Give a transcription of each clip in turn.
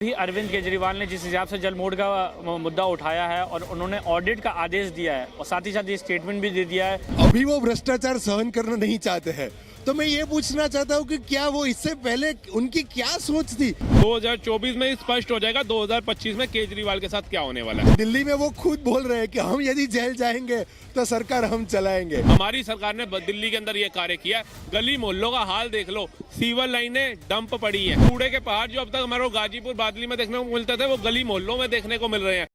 भी अरविंद केजरीवाल ने जिस हिसाब से जल बोर्ड का मुद्दा उठाया है और उन्होंने ऑडिट का आदेश दिया है और साथ ही साथ ये स्टेटमेंट भी दे दिया है। अभी वो भ्रष्टाचार सहन करना नहीं चाहते हैं, तो मैं ये पूछना चाहता हूँ कि क्या वो इससे पहले उनकी क्या सोच थी। 2024 में स्पष्ट हो जाएगा 2025 में केजरीवाल के साथ क्या होने वाला है। दिल्ली में वो खुद बोल रहे हैं कि हम यदि जेल जाएंगे तो सरकार हम चलाएंगे। हमारी सरकार ने दिल्ली के अंदर ये कार्य किया। गली मोहल्लों का हाल देख लो, सीवर लाइनें डंप पड़ी है, कूड़े के पहाड़ जो अब तक हमारे गाजीपुर बादली में देखने को मिलते थे वो गली मोहल्लों में देखने को मिल रहे हैं।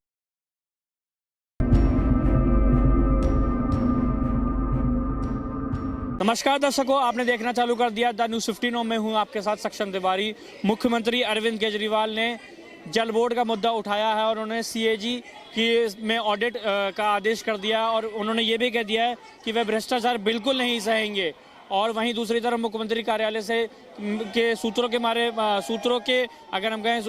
नमस्कार दर्शकों, आपने देखना चालू कर दिया द न्यूज़ 15 में हूं आपके साथ सक्षम तिवारी। मुख्यमंत्री अरविंद केजरीवाल ने जल बोर्ड का मुद्दा उठाया है और उन्होंने सीएजी की में ऑडिट का आदेश कर दिया और उन्होंने ये भी कह दिया है कि वे भ्रष्टाचार बिल्कुल नहीं सहेंगे। और वहीं दूसरी तरफ मुख्यमंत्री कार्यालय से के सूत्रों के अगर हम कहें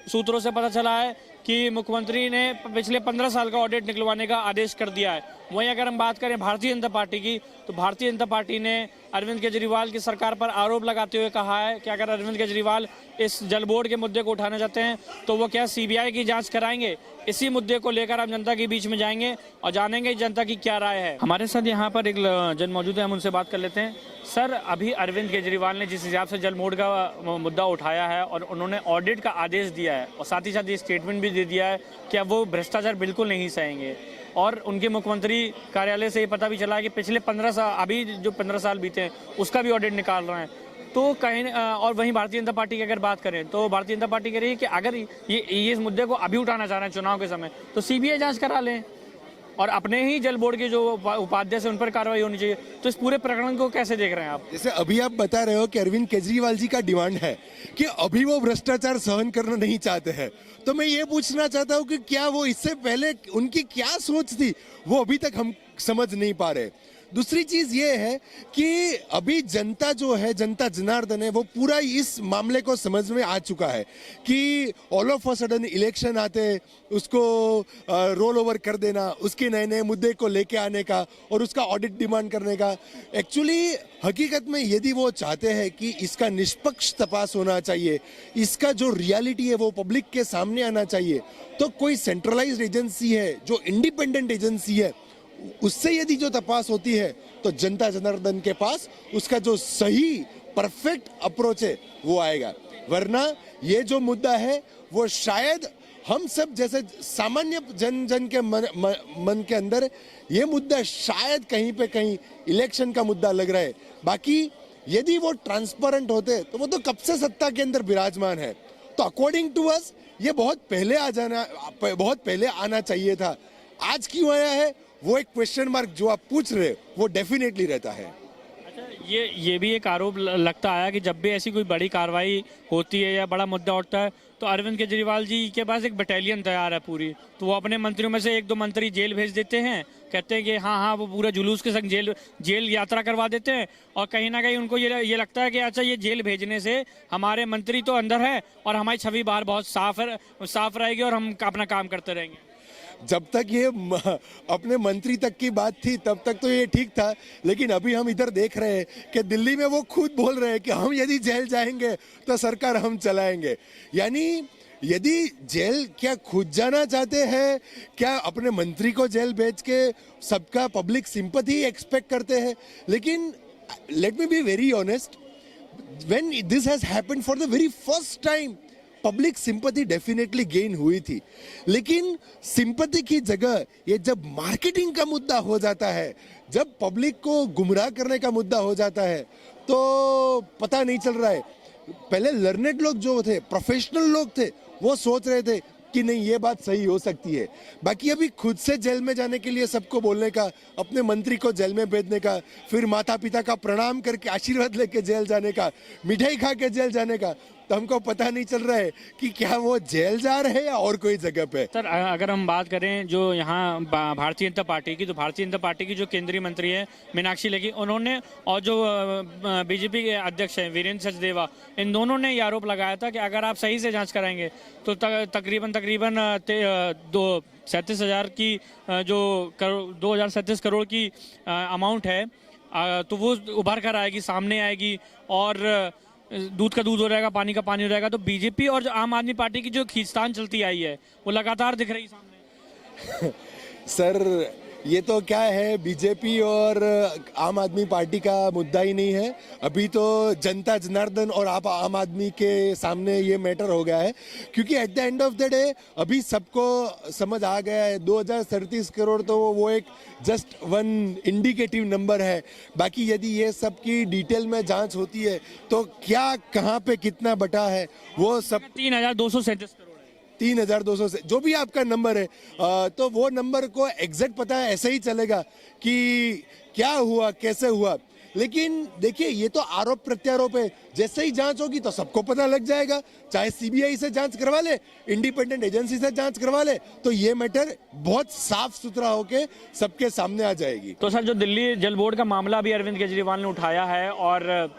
सूत्रों से पता चला है कि मुख्यमंत्री ने पिछले 15 साल का ऑडिट निकलवाने का आदेश कर दिया है। वहीं अगर हम बात करें भारतीय जनता पार्टी की, तो भारतीय जनता पार्टी ने अरविंद केजरीवाल की सरकार पर आरोप लगाते हुए कहा है कि अगर अरविंद केजरीवाल इस जल बोर्ड के मुद्दे को उठाना चाहते हैं तो वो क्या सीबीआई की जांच कराएंगे। इसी मुद्दे को लेकर हम जनता के बीच में जाएंगे और जानेंगे जनता की क्या राय है। हमारे साथ यहाँ पर एक जन मौजूद है, हम उनसे बात कर लेते हैं। सर, अभी अरविंद केजरीवाल ने जिस हिसाब से जल बोर्ड का मुद्दा उठाया है और उन्होंने ऑडिट का आदेश दिया है और साथ ही साथ ये स्टेटमेंट भी दे दिया है कि अब वो भ्रष्टाचार बिल्कुल नहीं सहेंगे। और उनके मुख्यमंत्री कार्यालय से ये पता भी चला है कि पिछले 15 साल, अभी जो 15 साल बीते हैं उसका भी ऑडिट निकाल रहे हैं। तो कहीं और वहीं भारतीय जनता पार्टी की अगर बात करें तो भारतीय जनता पार्टी कह रही है कि अगर ये इस मुद्दे को अभी उठाना चाह रहे हैं चुनाव के समय, तो सीबीआई जांच करा लें और अपने ही जल बोर्ड के जो उपाध्यक्ष है उन पर कार्रवाई होनी चाहिए। तो इस पूरे प्रकरण को कैसे देख रहे हैं आप? जैसे अभी आप बता रहे हो कि अरविंद केजरीवाल जी का डिमांड है कि अभी वो भ्रष्टाचार सहन करना नहीं चाहते हैं, तो मैं ये पूछना चाहता हूँ कि क्या वो इससे पहले उनकी क्या सोच थी, वो अभी तक हम समझ नहीं पा रहे। दूसरी चीज ये है कि अभी जनता जो है, जनता जनार्दन है, वो पूरा इस मामले को समझ में आ चुका है कि all of a sudden election आते उसको रोल ओवर कर देना, उसके नए नए मुद्दे को लेके आने का और उसका ऑडिट डिमांड करने का। एक्चुअली हकीकत में यदि वो चाहते हैं कि इसका निष्पक्ष तपास होना चाहिए, इसका जो रियलिटी है वो पब्लिक के सामने आना चाहिए, तो कोई सेंट्रलाइज्ड एजेंसी है जो इंडिपेंडेंट एजेंसी है, उससे यदि जो तपास होती है तो जनता जनार्दन के पास उसका जो सही परफेक्ट अप्रोच है वो आएगा। वरना ये जो मुद्दा है वो शायद हम सब जैसे सामान्य जन के मन के अंदर ये मुद्दा शायद कहीं पे कहीं इलेक्शन का मुद्दा लग रहा है। बाकी यदि वो ट्रांसपेरेंट होते तो वो तो कब से सत्ता के अंदर विराजमान है। तो अकॉर्डिंग टू अस ये बहुत पहले आना चाहिए था। आज क्यों आया है वो एक क्वेश्चन मार्क जो आप पूछ रहे वो डेफिनेटली रहता है। अच्छा, ये भी एक आरोप लगता आया कि जब भी ऐसी कोई बड़ी कार्रवाई होती है या बड़ा मुद्दा उठता है तो अरविंद केजरीवाल जी के पास एक बटालियन तैयार है पूरी, तो वो अपने मंत्रियों में से एक दो मंत्री जेल भेज देते हैं, कहते हैं कि हाँ वो पूरा जुलूस के संग जेल यात्रा करवा देते हैं। और कहीं ना कहीं उनको ये लगता है कि अच्छा ये जेल भेजने से हमारे मंत्री तो अंदर है और हमारी छवि बाहर बहुत साफ रहेगी और हम अपना काम करते रहेंगे। जब तक ये अपने मंत्री तक की बात थी तब तक तो ये ठीक था, लेकिन अभी हम इधर देख रहे हैं कि दिल्ली में वो खुद बोल रहे हैं कि हम यदि जेल जाएंगे तो सरकार हम चलाएंगे। यानी यदि जेल क्या खुद जाना चाहते हैं, क्या अपने मंत्री को जेल भेज के सबका पब्लिक सिंपैथी एक्सपेक्ट करते हैं। लेकिन let me be very honest, when this has happened for the very first time public sympathy definitely gain हुई थी, लेकिन सिंपैथी की जगह ये जब मार्केटिंग का मुद्दा हो जाता है, जब पब्लिक को गुमराह करने का मुद्दा हो जाता है तो पता नहीं चल रहा है। पहले लर्नेड लोग जो थे, प्रोफेशनल लोग थे, वो सोच रहे थे कि नहीं ये बात सही हो सकती है। बाकी अभी खुद से जेल में जाने के लिए सबको बोलने का, अपने मंत्री को जेल में भेजने का, फिर माता पिता का प्रणाम करके आशीर्वाद लेके जेल जाने का, मिठाई खा के जेल जाने का, तो हमको पता नहीं चल रहा है कि क्या वो जेल जा रहे हैं या और कोई जगह पे। सर, अगर हम बात करें जो यहाँ भारतीय जनता पार्टी की, तो भारतीय जनता पार्टी की जो केंद्रीय मंत्री है मीनाक्षी लेखी, उन्होंने और जो बीजेपी के अध्यक्ष हैं वीरेंद्र सचदेवा, इन दोनों ने ये आरोप लगाया था कि अगर आप सही से जांच कराएंगे तो तकरीबन 37,000 की जो 2037 करोड़ की अमाउंट है तो वो उभर कर आएगी, सामने आएगी। और दूध का दूध हो जाएगा, पानी का पानी हो जाएगा। तो बीजेपी और जो आम आदमी पार्टी की जो खींचतान चलती आई है वो लगातार दिख रही सामने। सर ये तो क्या है, बीजेपी और आम आदमी पार्टी का मुद्दा ही नहीं है। अभी तो जनता जनार्दन और आप आम आदमी के सामने ये मैटर हो गया है, क्योंकि at the end of the day अभी सबको समझ आ गया है 2037 करोड़ तो वो एक जस्ट वन इंडिकेटिव नंबर है। बाकी यदि ये सब की डिटेल में जांच होती है तो क्या कहाँ पे कितना बटा है वो सब 3,237 करोड़ है। 3,200 से जो भी आपका नंबर है, तो वो नंबर को एग्जैक्ट पता है, ऐसे ही चलेगा कि क्या हुआ कैसे हुआ। लेकिन देखिए ये तो आरोप प्रत्यारोप है, जैसे ही जांच होगी तो सबको पता लग जाएगा। चाहे सीबीआई से जांच करवा ले, इंडिपेंडेंट एजेंसी से जांच करवा ले, तो ये मैटर बहुत साफ सुथरा होके सबके सामने आ जाएगी। तो सर जो दिल्ली जल बोर्ड का मामला भी अरविंद केजरीवाल ने उठाया है और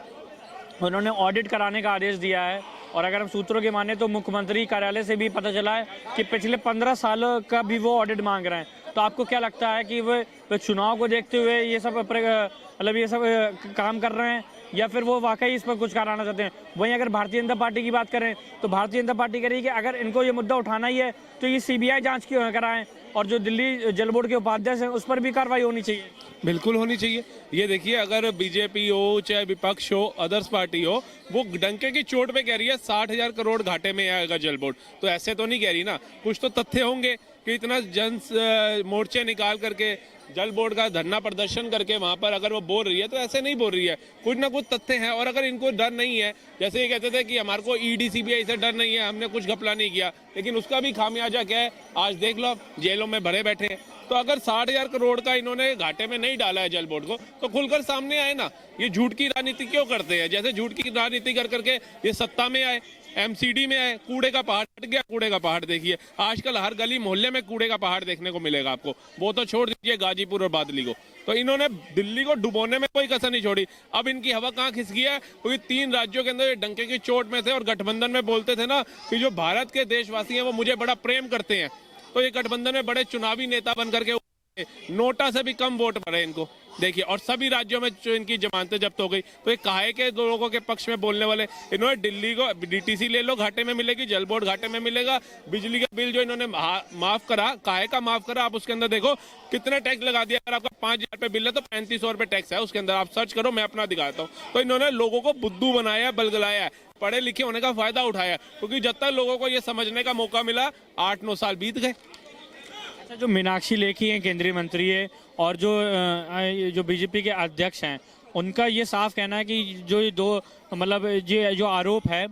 उन्होंने ऑडिट कराने का आदेश दिया है। और अगर हम सूत्रों की माने तो मुख्यमंत्री कार्यालय से भी पता चला है कि पिछले 15 सालों का भी वो ऑडिट मांग रहे हैं। तो आपको क्या लगता है कि वो चुनाव को देखते हुए ये सब मतलब ये सब काम कर रहे हैं, या फिर वो वाकई इस पर कुछ कराना चाहते हैं? वहीं अगर भारतीय जनता पार्टी की बात करें तो भारतीय जनता पार्टी कह रही है कि अगर इनको ये मुद्दा उठाना ही है तो ये सीबीआई जांच क्यों कराएं, और जो दिल्ली जल बोर्ड के उपाध्यक्ष हैं उस पर भी कार्रवाई होनी चाहिए। बिल्कुल होनी चाहिए। ये देखिए, अगर बीजेपी हो चाहे विपक्ष हो, अदर्स पार्टी हो, वो डंके की चोट पे कह रही है 60,000 करोड़ घाटे में आएगा जल बोर्ड, तो ऐसे तो नहीं कह रही ना। कुछ तो तथ्य होंगे कि इतना जन मोर्चे निकाल करके जल बोर्ड का धरना प्रदर्शन करके वहां पर अगर वो बोल रही है तो ऐसे नहीं बोल रही है, कुछ ना कुछ तथ्य है। और अगर इनको डर नहीं है, जैसे ये कहते थे कि हमारे को ईडी सीबीआई से डर नहीं है, हमने कुछ घपला नहीं किया, लेकिन उसका भी खामियाजा क्या है आज देख लो, जेलों में भरे बैठे हैं। तो अगर 60,000 करोड़ का इन्होंने घाटे में नहीं डाला है जल बोर्ड को, तो खुलकर सामने आए ना। ये झूठ की राजनीति क्यों करते हैं? जैसे झूठ की राजनीति कर करके ये सत्ता में आए, एमसीडी में आए, कूड़े का पहाड़ हट गया। कूड़े का पहाड़ देखिए, आजकल हर गली मोहल्ले में कूड़े का पहाड़ देखने को मिलेगा आपको। वो तो छोड़ दीजिए गाजीपुर और बादली को, तो इन्होंने दिल्ली को डुबोने में कोई कसर नहीं छोड़ी। अब इनकी हवा कहाँ खिसकी है? क्योंकि 3 राज्यों के अंदर ये डंके की चोट में थे और गठबंधन में बोलते थे ना कि जो भारत के देशवासी हैं वो मुझे बड़ा प्रेम करते हैं, तो ये गठबंधन में बड़े चुनावी नेता बन करके नोटा से भी कम वोट पड़े इनको देखिए। और सभी राज्यों में जो इनकी जमानतें जब्त हो गई, तो ये काहे के दो लोगों के पक्ष में बोलने वाले? इन्होंने दिल्ली को डीटीसी ले लो घाटे में मिलेगी, जल बोर्ड घाटे में मिलेगा, बिजली का बिल जो इन्होंने माफ करा, काहे का माफ करा? आप उसके अंदर देखो कितने टैक्स लगा दिया। अगर आपका 5,000 रुपये बिल है तो 3500 रुपये टैक्स है उसके अंदर, आप सर्च करो, मैं अपना दिखाता हूँ। तो इन्होंने लोगों को बुद्धू बनाया, बलगलाया है, पढ़े लिखे होने का फायदा उठाया, क्योंकि जब तक लोगों को ये समझने का मौका मिला 8-9 साल बीत गए। जो मीनाक्षी लेखी हैं केंद्रीय मंत्री है, और जो बीजेपी के अध्यक्ष हैं, उनका ये साफ कहना है कि जो ये दो मतलब ये जो आरोप है,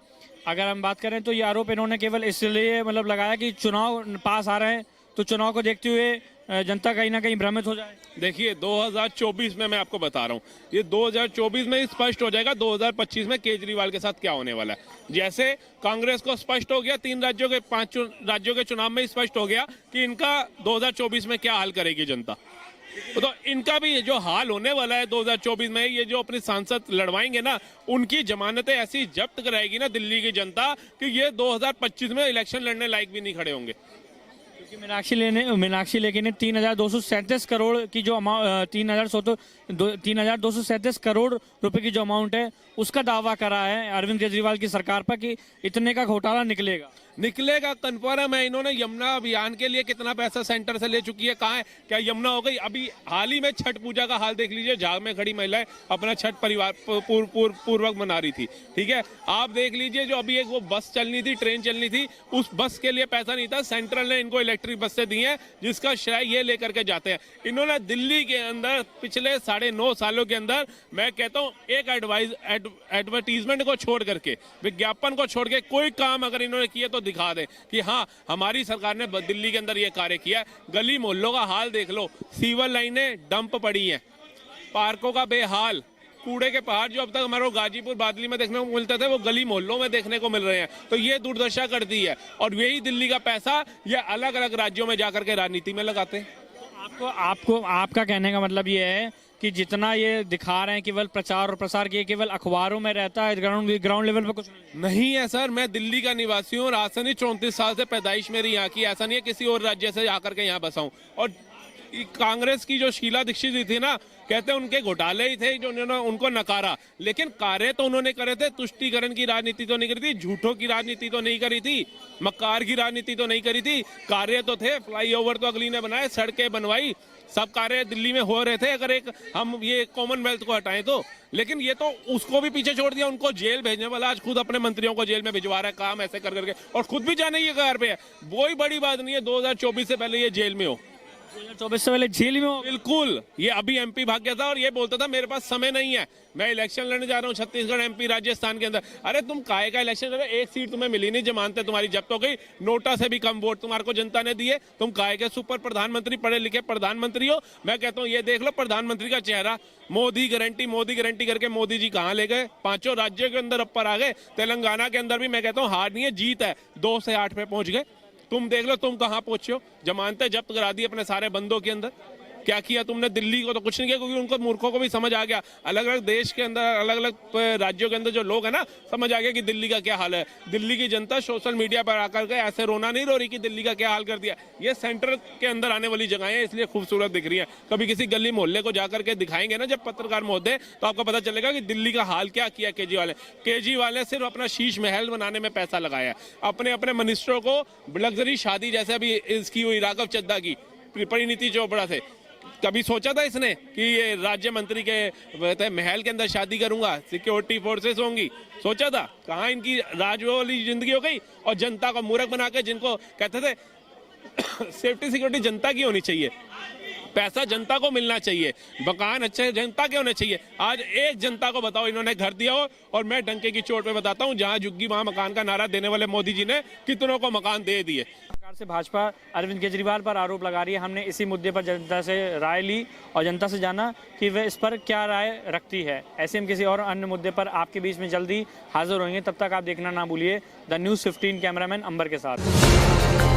अगर हम बात करें तो ये आरोप इन्होंने केवल इसलिए मतलब लगाया कि चुनाव पास आ रहे हैं, तो चुनाव को देखते हुए जनता कहीं ना कहीं भ्रमित हो जाए। देखिए 2024 में मैं आपको बता रहा हूँ, ये 2024 में ही स्पष्ट हो जाएगा 2025 में केजरीवाल के साथ क्या होने वाला है। जैसे कांग्रेस को स्पष्ट हो गया 5 राज्यों के चुनाव में स्पष्ट हो गया कि इनका 2024 में क्या हाल करेगी जनता, तो इनका भी जो हाल होने वाला है 2024 में, ये जो अपने सांसद लड़वाएंगे ना, उनकी जमानतें ऐसी जब्त कराएगी ना दिल्ली की जनता कि ये 2025 में इलेक्शन लड़ने लायक भी नहीं खड़े होंगे। क्योंकि मीनाक्षी लेखी ने 3,237 करोड़ की जो 3,237 करोड़ रुपए की जो अमाउंट है उसका दावा करा है अरविंद केजरीवाल की सरकार पर कि इतने का घोटाला निकलेगा कन्फर्म है। इन्होंने यमुना अभियान के लिए कितना पैसा सेंटर से ले चुकी है, कहाँ है? क्या यमुना हो गई? अभी हाल ही में छठ पूजा का हाल देख लीजिए, झाग में खड़ी महिलाएं अपना छठ परिवार पूर्वक मना रही थी, ठीक है। आप देख लीजिए जो अभी एक वो बस चलनी थी, ट्रेन चलनी थी, उस बस के लिए पैसा नहीं था, सेंट्रल ने इनको इलेक्ट्रिक बस से दी है, जिसका श्रेय ये लेकर के जाते हैं। इन्होंने दिल्ली के अंदर पिछले 9.5 सालों के अंदर, मैं कहता हूँ एक एडवर्टीजमेंट को छोड़ करके, विज्ञापन को छोड़ के कोई काम अगर इन्होंने किया तो दिखा दें कि हाँ हमारी सरकार ने दिल्ली के अंदर ये कार्य किया। गली मोहल्लों का हाल देख लो, सीवर लाइनें डंप पड़ी हैं, पार्कों का बेहाल, कूड़े के पहाड़ जो अब तक हमारे गाजीपुर बादली में देखने को मिलते थे वो गली मोहल्लों में देखने को मिल रहे हैं। तो ये दुर्दशा कर दी है, और यही दिल्ली का पैसा ये अलग अलग राज्यों में जाकर के राजनीति में लगाते हैं। आपको आपका कहने का मतलब ये है कि जितना ये दिखा रहे हैं केवल प्रचार और प्रसार किए केवल अखबारों में रहता है, ग्राउंड लेवल पे कुछ नहीं है सर। मैं दिल्ली का निवासी हूँ और आज से नहीं 34 साल से पैदाइश मेरी यहाँ की, ऐसा नहीं है किसी और राज्य से आकर के यहाँ बसा हूँ। और कांग्रेस की जो शीला दीक्षित जी थी ना, कहते हैं उनके घोटाले ही थे जो उन्होंने उनको नकारा, लेकिन कार्य तो उन्होंने करे थे। तुष्टीकरण की राजनीति तो नहीं करी थी, झूठों की राजनीति तो नहीं करी थी, मक्कार की राजनीति तो नहीं करी थी। कार्य तो थे, फ्लाईओवर तो अगली ने बनाए, सड़कें बनवाई, सब कार्य दिल्ली में हो रहे थे, अगर एक हम ये कॉमनवेल्थ को हटाएं तो। लेकिन ये तो उसको भी पीछे छोड़ दिया, उनको जेल भेजने वाला आज खुद अपने मंत्रियों को जेल में भिजवा रहा है, काम ऐसे कर करके, और खुद भी जाने की कगार पे है। वही बड़ी बात नहीं है 2024 से पहले ये जेल में हो। 2024 से पहले जेल में हो। बिल्कुल, ये अभी एमपी भाग गया था और ये बोलता था मेरे पास समय नहीं है, मैं इलेक्शन लड़ने जा रहा हूँ छत्तीसगढ़, एमपी, राजस्थान के अंदर। अरे तुम काहे का इलेक्शन लड़ रहे हो? एक सीट तुम्हें मिली नहीं, जमानतें तुम्हारी जब्त हो गई, नोटा से भी कम वोट तुम्हारे को जनता ने दिए, तुम काहे के सुपर प्रधानमंत्री, पढ़े लिखे प्रधानमंत्री हो। मैं कहता हूँ ये देख लो प्रधानमंत्री का चेहरा, मोदी गारंटी करके मोदी जी कहाँ ले गए? 5 राज्यों के अंदर ऊपर आ गए। तेलंगाना के अंदर भी मैं कहता हूँ हार नहीं है, जीत है, 2 से 8 पे पहुंच गए। तुम देख लो तुम कहां पहुंचे हो। जमानतें जब्त करा दी अपने सारे बंदों के अंदर। क्या किया तुमने? दिल्ली को तो कुछ नहीं किया, क्योंकि उनको मूर्खों को भी समझ आ गया, अलग अलग देश के अंदर, अलग अलग राज्यों के अंदर जो लोग हैं ना, समझ आ गया कि दिल्ली का क्या हाल है। दिल्ली की जनता सोशल मीडिया पर आकर के ऐसे रोना नहीं रो रही कि दिल्ली का क्या हाल कर दिया। ये सेंटर के अंदर आने वाली जगह है, इसलिए खूबसूरत दिख रही है। कभी किसी गली मोहल्ले को जाकर के दिखाएंगे ना जब पत्रकार महोदय, तो आपको पता चलेगा कि दिल्ली का हाल क्या किया केजरीवाल ने। केजरीवाल ने सिर्फ अपना शीश महल बनाने में पैसा लगाया है, अपने अपने मिनिस्टरों को लग्जरी शादी, जैसे अभी इसकी हुई राघव चड्ढा की, परिणीति चोपड़ा से, कभी सोचा था इसने कि ये राज्य मंत्री के महल के अंदर शादी करूंगा, सिक्योरिटी फोर्सेस होंगी? सोचा था? कहाँ इनकी राज वाली जिंदगी हो गई, और जनता को मूर्ख बना के, जिनको कहते थे सेफ्टी सिक्योरिटी जनता की होनी चाहिए, पैसा जनता को मिलना चाहिए, मकान अच्छे जनता के होने चाहिए। आज एक जनता को बताओ इन्होंने घर दिया हो, और मैं डंके की चोट पे बताता हूँ, जहां झुग्गी वहां मकान का नारा देने वाले मोदी जी ने कितनों को मकान दे दिए। सरकार से भाजपा अरविंद केजरीवाल पर आरोप लगा रही है। हमने इसी मुद्दे पर जनता से राय ली और जनता से जाना कि वे इस पर क्या राय रखती है। ऐसे हम किसी और अन्य मुद्दे पर आपके बीच में जल्दी हाजिर होंगे। तब तक आप देखना ना भूलिए द न्यूज़ 15 कैमरामैन अंबर के साथ।